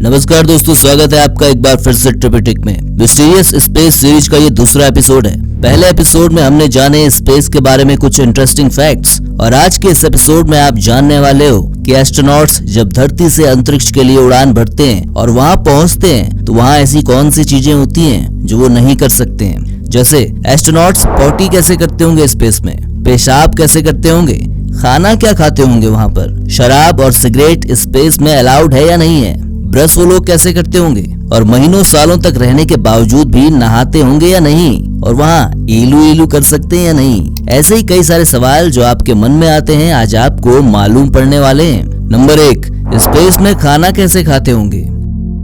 नमस्कार दोस्तों, स्वागत है आपका एक बार फिर से ट्रिपिटिक में। मिस्टीरियस स्पेस सीरीज का ये दूसरा एपिसोड है। पहले एपिसोड में हमने जाने स्पेस के बारे में कुछ इंटरेस्टिंग फैक्ट्स, और आज के इस एपिसोड में आप जानने वाले हो कि एस्ट्रोनॉट्स जब धरती से अंतरिक्ष के लिए उड़ान भरते हैं और वहाँ पहुँचते हैं तो वहाँ ऐसी कौन सी चीजें होती हैं जो वो नहीं कर सकते हैं। जैसे एस्ट्रोनॉट्स पॉटी कैसे करते होंगे स्पेस में, पेशाब कैसे करते होंगे, खाना क्या खाते होंगे वहाँ पर, शराब और सिगरेट स्पेस में अलाउड है या नहीं है, ब्रश वो लोग कैसे करते होंगे, और महीनों सालों तक रहने के बावजूद भी नहाते होंगे या नहीं, और वहाँ इलू कर सकते हैं या नहीं। ऐसे ही कई सारे सवाल जो आपके मन में आते हैं आज आपको मालूम पड़ने वाले हैं। नंबर 1, स्पेस में खाना कैसे खाते होंगे।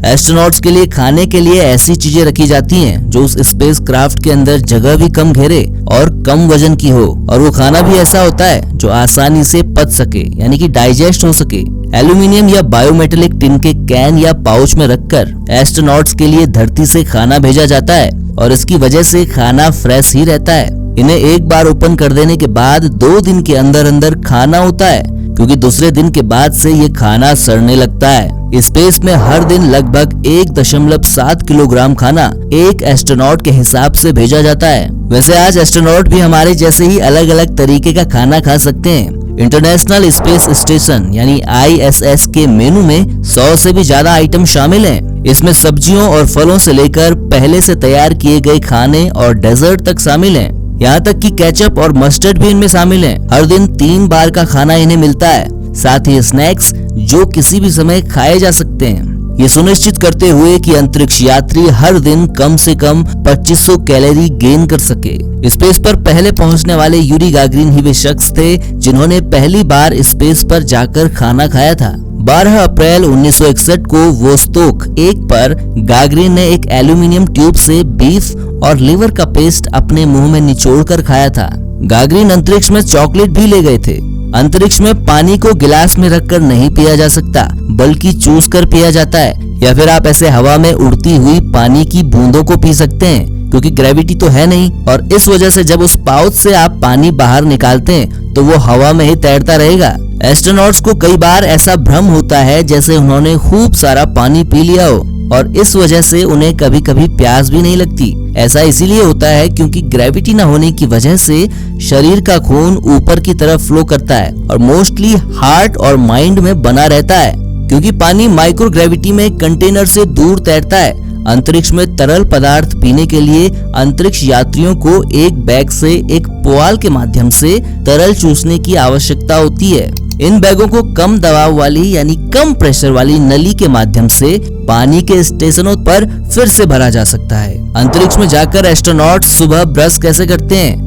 एस्ट्रोनॉट्स के लिए खाने के लिए ऐसी चीजें रखी जाती हैं जो उस स्पेस क्राफ्ट के अंदर जगह भी कम घेरे और कम वजन की हो, और वो खाना भी ऐसा होता है जो आसानी से पच सके यानी कि डाइजेस्ट हो सके। एल्यूमिनियम या बायोमेटेलिक टिन के कैन या पाउच में रखकर एस्ट्रोनॉट्स के लिए धरती से खाना भेजा जाता है, और इसकी वजह से खाना फ्रेश ही रहता है। इन्हें एक बार ओपन कर देने के बाद 2 दिन के अंदर अंदर खाना होता है, क्योंकि दूसरे दिन के बाद से ये खाना सड़ने लगता है। स्पेस में हर दिन लगभग 1.7 किलोग्राम खाना एक एस्ट्रोनॉट के हिसाब से भेजा जाता है। वैसे आज एस्ट्रोनॉट भी हमारे जैसे ही अलग अलग तरीके का खाना खा सकते हैं। इंटरनेशनल स्पेस स्टेशन यानी ISS के मेनू में 100 से भी ज्यादा आइटम शामिल हैं। इसमें सब्जियों और फलों से लेकर पहले से तैयार किए गए खाने और डेजर्ट तक शामिल हैं। यहाँ तक कि केचप और मस्टर्ड भी इनमें शामिल हैं। हर दिन 3 बार का खाना इन्हें मिलता है, साथ ही स्नैक्स जो किसी भी समय खाए जा सकते हैं। ये सुनिश्चित करते हुए कि अंतरिक्ष यात्री हर दिन कम से कम 2500 कैलोरी गेन कर सके। स्पेस पर पहले पहुंचने वाले यूरी गागरिन ही वे शख्स थे जिन्होंने पहली बार स्पेस पर जाकर खाना खाया था। 12 अप्रैल 1961 को वोस्तोक 1 पर गागरिन ने एक एल्यूमिनियम ट्यूब से बीफ और लिवर का पेस्ट अपने मुंह में निचोड़कर खाया था। गागरिन अंतरिक्ष में चॉकलेट भी ले गए थे। अंतरिक्ष में पानी को गिलास में रखकर नहीं पिया जा सकता, बल्कि चूस कर पिया जाता है, या फिर आप ऐसे हवा में उड़ती हुई पानी की बूंदों को पी सकते हैं, क्योंकि ग्रेविटी तो है नहीं, और इस वजह से जब उस पाउच से आप पानी बाहर निकालते हैं तो वो हवा में ही तैरता रहेगा। एस्ट्रोनॉट्स को कई बार ऐसा भ्रम होता है जैसे उन्होंने खूब सारा पानी पी लिया हो, और इस वजह से उन्हें कभी कभी प्यास भी नहीं लगती। ऐसा इसीलिए होता है क्योंकि ग्रेविटी न होने की वजह से शरीर का खून ऊपर की तरफ फ्लो करता है और मोस्टली हार्ट और माइंड में बना रहता है, क्योंकि पानी माइक्रो ग्रेविटी में कंटेनर से दूर तैरता है। अंतरिक्ष में तरल पदार्थ पीने के लिए अंतरिक्ष यात्रियों को एक बैग से एक पुआल के माध्यम से तरल चूसने की आवश्यकता होती है। इन बैगों को कम दबाव वाली यानी कम प्रेशर वाली नली के माध्यम से पानी के स्टेशनों पर फिर से भरा जा सकता है। अंतरिक्ष में जाकर एस्ट्रोनॉट सुबह ब्रश कैसे करते हैं।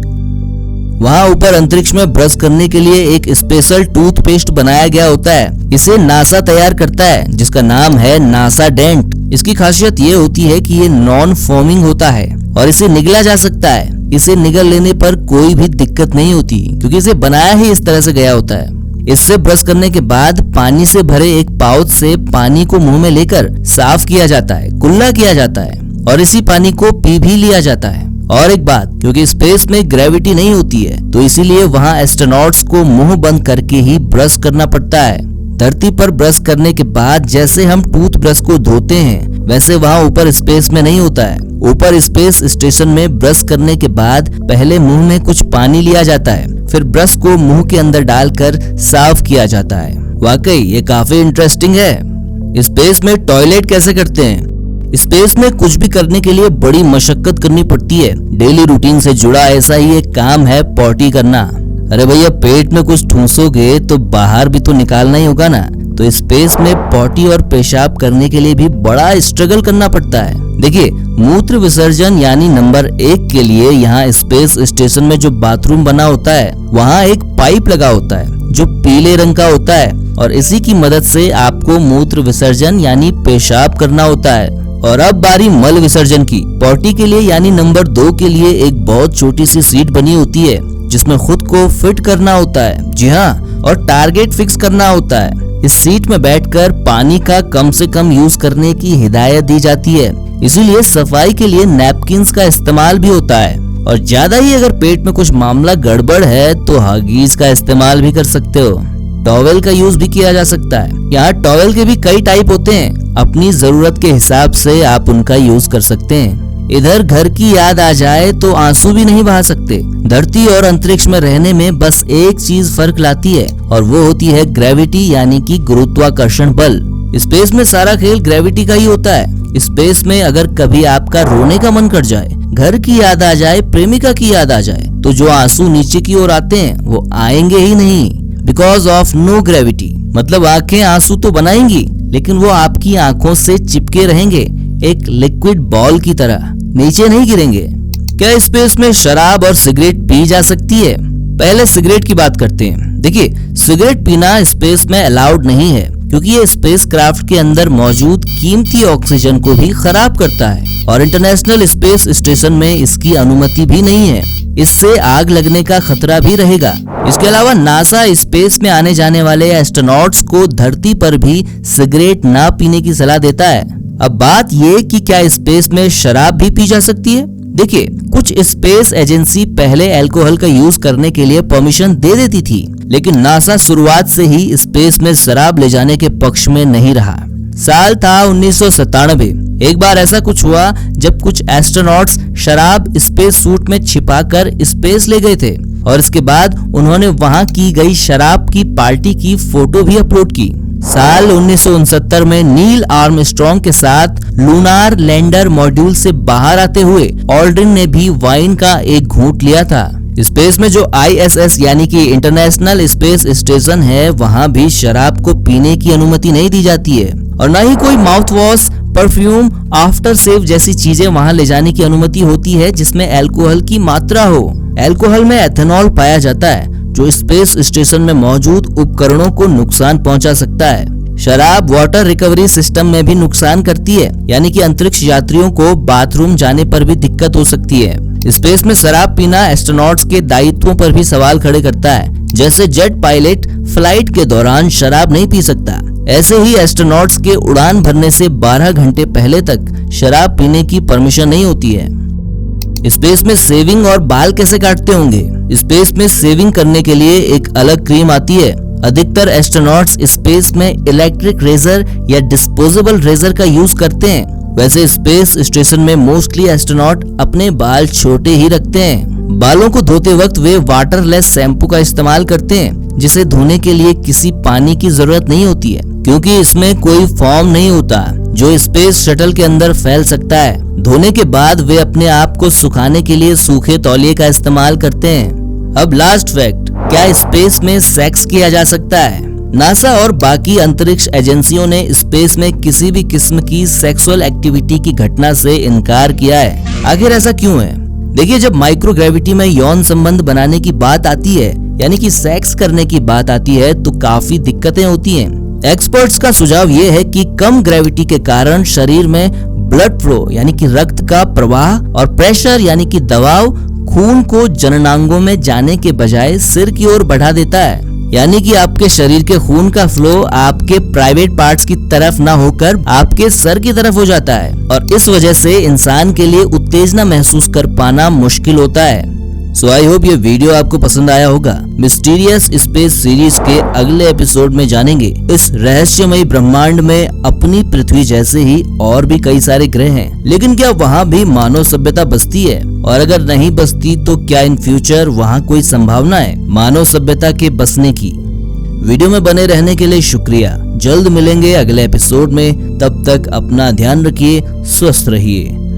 वहाँ ऊपर अंतरिक्ष में ब्रश करने के लिए एक स्पेशल टूथपेस्ट बनाया गया होता है। इसे नासा तैयार करता है, जिसका नाम है नासा डेंट। इसकी खासियत ये होती है कि ये नॉन फोमिंग होता है और इसे निगला जा सकता है। इसे निगल लेने पर कोई भी दिक्कत नहीं होती, क्योंकि इसे बनाया ही इस तरह से गया होता है। इससे ब्रश करने के बाद पानी से भरे एक पाउच से पानी को मुंह में लेकर साफ किया जाता है, कुल्ला किया जाता है, और इसी पानी को पी भी लिया जाता है। और एक बात, क्योंकि स्पेस में ग्रेविटी नहीं होती है तो इसीलिए वहाँ एस्ट्रोनॉट्स को मुंह बंद करके ही ब्रश करना पड़ता है। धरती पर ब्रश करने के बाद जैसे हम टूथब्रश को धोते हैं, वैसे वहाँ ऊपर स्पेस में नहीं होता है। ऊपर स्पेस स्टेशन में ब्रश करने के बाद पहले मुंह में कुछ पानी लिया जाता है, फिर ब्रश को मुंह के अंदर डालकर साफ किया जाता है। वाकई ये काफी इंटरेस्टिंग है। स्पेस में टॉयलेट कैसे करते हैं। स्पेस में कुछ भी करने के लिए बड़ी मशक्कत करनी पड़ती है। डेली रूटीन से जुड़ा ऐसा ही एक काम है पॉटी करना। अरे भैया, पेट में कुछ ठूंसोगे तो बाहर भी तो निकालना ही होगा ना। तो स्पेस में पॉटी और पेशाब करने के लिए भी बड़ा स्ट्रगल करना पड़ता है। देखिए, मूत्र विसर्जन यानी नंबर 1 के लिए यहाँ स्पेस स्टेशन में जो बाथरूम बना होता है वहाँ एक पाइप लगा होता है जो पीले रंग का होता है, और इसी की मदद से आपको मूत्र विसर्जन यानी पेशाब करना होता है। और अब बारी मल विसर्जन की। पॉटी के लिए यानी नंबर 2 के लिए एक बहुत छोटी सी सीट बनी होती है जिसमें खुद को फिट करना होता है। जी हाँ, और टारगेट फिक्स करना होता है। इस सीट में बैठकर पानी का कम से कम यूज करने की हिदायत दी जाती है। इसीलिए सफाई के लिए नैपकिन्स का इस्तेमाल भी होता है, और ज्यादा ही अगर पेट में कुछ मामला गड़बड़ है तो हगीज का इस्तेमाल भी कर सकते हो। टॉवेल का यूज भी किया जा सकता है। यहाँ टॉवेल के भी कई टाइप होते हैं। अपनी जरूरत के हिसाब से आप उनका यूज कर सकते हैं। इधर घर की याद आ जाए तो आंसू भी नहीं बहा सकते। धरती और अंतरिक्ष में रहने में बस एक चीज फर्क लाती है और वो होती है ग्रेविटी यानी कि गुरुत्वाकर्षण बल। स्पेस में सारा खेल ग्रेविटी का ही होता है। स्पेस में अगर कभी आपका रोने का मन कर जाए, घर की याद आ जाए, प्रेमिका की याद आ जाए, तो जो आंसू नीचे की ओर आते हैं वो आएंगे ही नहीं, बिकॉज ऑफ नो ग्रेविटी। मतलब आंखें आंसू तो बनाएंगी लेकिन वो आपकी आंखों से चिपके रहेंगे, एक लिक्विड बॉल की तरह, नीचे नहीं गिरेंगे। क्या स्पेस में शराब और सिगरेट पी जा सकती है? पहले सिगरेट की बात करते हैं। देखिए, सिगरेट पीना स्पेस में अलाउड नहीं है क्योंकि ये स्पेस क्राफ्ट के अंदर मौजूद कीमती ऑक्सीजन को भी खराब करता है और इंटरनेशनल स्पेस स्टेशन में इसकी अनुमति भी नहीं है। इससे आग लगने का खतरा भी रहेगा। इसके अलावा नासा स्पेस में आने जाने वाले एस्ट्रोनॉट्स को धरती पर भी सिगरेट ना पीने की सलाह देता है। अब बात ये कि क्या स्पेस में शराब भी पी जा सकती है? देखिए, कुछ स्पेस एजेंसी पहले अल्कोहल का यूज करने के लिए परमिशन दे देती थी, लेकिन नासा शुरुआत से ही स्पेस में शराब ले जाने के पक्ष में नहीं रहा। साल था 1997। एक बार ऐसा कुछ हुआ जब कुछ एस्ट्रोनॉट्स शराब स्पेस सूट में छिपाकर स्पेस ले गए थे और इसके बाद उन्होंने वहां की गई शराब की पार्टी की फोटो भी अपलोड की। साल 1969 में नील आर्मस्ट्रॉन्ग के साथ लूनार लैंडर मॉड्यूल से बाहर आते हुए ऑल्ड्रिन ने भी वाइन का एक घूंट लिया था। स्पेस में जो ISS यानी कि इंटरनेशनल स्पेस स्टेशन है, वहां भी शराब को पीने की अनुमति नहीं दी जाती है और न ही कोई mouth wash, perfume, after save जैसी चीजें वहां ले जाने की अनुमति होती है जिसमें अल्कोहल की मात्रा हो। अल्कोहल में एथेनॉल पाया जाता है जो स्पेस स्टेशन में मौजूद उपकरणों को नुकसान पहुंचा सकता है। शराब वाटर रिकवरी सिस्टम में भी नुकसान करती है, यानी कि अंतरिक्ष यात्रियों को बाथरूम जाने पर भी दिक्कत हो सकती है। स्पेस में शराब पीना एस्ट्रोनॉट्स के दायित्वों पर भी सवाल खड़े करता है। जैसे जेट पायलट फ्लाइट के दौरान शराब नहीं पी सकता, ऐसे ही एस्ट्रोनॉट्स के उड़ान भरने से 12 घंटे पहले तक शराब पीने की परमिशन नहीं होती है। स्पेस में सेविंग और बाल कैसे काटते होंगे? स्पेस में सेविंग करने के लिए एक अलग क्रीम आती है। अधिकतर एस्ट्रोनॉट्स स्पेस में इलेक्ट्रिक रेजर या डिस्पोजेबल रेजर का यूज करते हैं। वैसे स्पेस स्टेशन में मोस्टली एस्ट्रोनॉट अपने बाल छोटे ही रखते हैं। बालों को धोते वक्त वे वाटरलेस शैम्पू का इस्तेमाल करते हैं, जिसे धोने के लिए किसी पानी की जरूरत नहीं होती है क्योंकि इसमें कोई फॉर्म नहीं होता जो स्पेस शटल के अंदर फैल सकता है। धोने के बाद वे अपने आप को सुखाने के लिए सूखे तौलिए का इस्तेमाल करते हैं। अब लास्ट फैक्ट, क्या स्पेस में सेक्स किया जा सकता है? नासा और बाकी अंतरिक्ष एजेंसियों ने स्पेस में किसी भी किस्म की सेक्सुअल एक्टिविटी की घटना से इनकार किया है। आखिर ऐसा क्यों है? देखिए, जब माइक्रोग्रेविटी में यौन संबंध बनाने की बात आती है, यानी कि सेक्स करने की बात आती है, तो काफी दिक्कतें होती हैं। एक्सपर्ट्स का सुझाव ये है कि कम ग्रेविटी के कारण शरीर में ब्लड फ्लो यानी कि रक्त का प्रवाह और प्रेशर यानी कि दबाव खून को जननांगों में जाने के बजाय सिर की ओर बढ़ा देता है। यानी कि आपके शरीर के खून का फ्लो आपके प्राइवेट पार्ट्स की तरफ ना होकर आपके सर की तरफ हो जाता है और इस वजह से इंसान के लिए उत्तेजना महसूस कर पाना मुश्किल होता है। सो आई होप ये वीडियो आपको पसंद आया होगा। मिस्टीरियस स्पेस सीरीज के अगले एपिसोड में जानेंगे इस रहस्यमयी ब्रह्मांड में अपनी पृथ्वी जैसे ही और भी कई सारे ग्रह हैं, लेकिन क्या वहाँ भी मानव सभ्यता बसती है? और अगर नहीं बसती तो क्या इन फ्यूचर वहाँ कोई संभावना है मानव सभ्यता के बसने की? वीडियो में बने रहने के लिए शुक्रिया। जल्द मिलेंगे अगले एपिसोड में, तब तक अपना ध्यान रखिए, स्वस्थ रहिए।